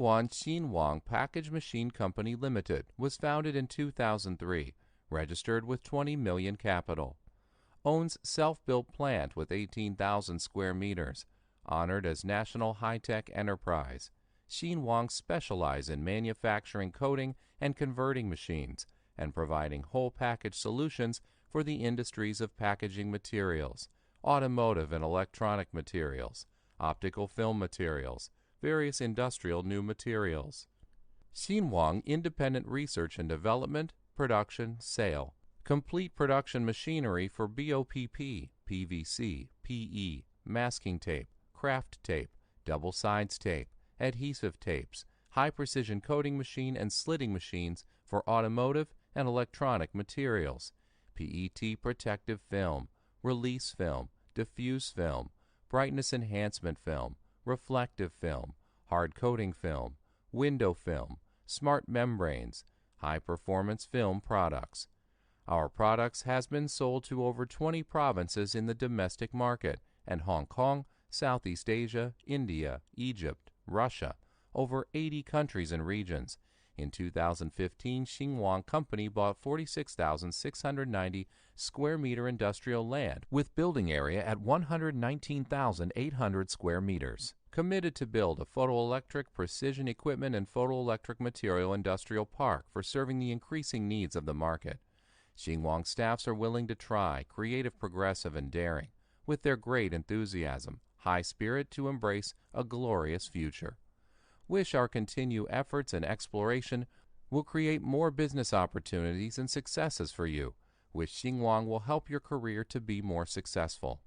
Taiwan Xinhuang Package Machine Company Limited was founded in 2003, registered with 20 million capital. Owns self-built plant with 18,000 square meters, honored as National High-Tech Enterprise. Xinhuang specialize in manufacturing coating and converting machines and providing whole package solutions for the industries of packaging materials, automotive and electronic materials, optical film materials, various industrial new materials. Xinhuang Independent Research and Development, Production, Sale. Complete production machinery for BOPP, PVC, PE, masking tape, craft tape, double sides tape, adhesive tapes, high-precision coating machine and slitting machines for automotive and electronic materials, PET protective film, release film, diffuse film, brightness enhancement film, reflective film, hard coating film, window film, smart membranes, high-performance film products. Our products has been sold to over 20 provinces in the domestic market and Hong Kong, Southeast Asia, India, Egypt, Russia, over 80 countries and regions. In 2015, Xinhuang Company bought 46,690 square meter industrial land with building area at 119,800 square meters. Committed to build a photoelectric precision equipment and photoelectric material industrial park for serving the increasing needs of the market. Xinhuang staffs are willing to try, creative, progressive, and daring, with their great enthusiasm, high spirit to embrace a glorious future. Wish our continued efforts and exploration will create more business opportunities and successes for you. Wish Xinhuang will help your career to be more successful.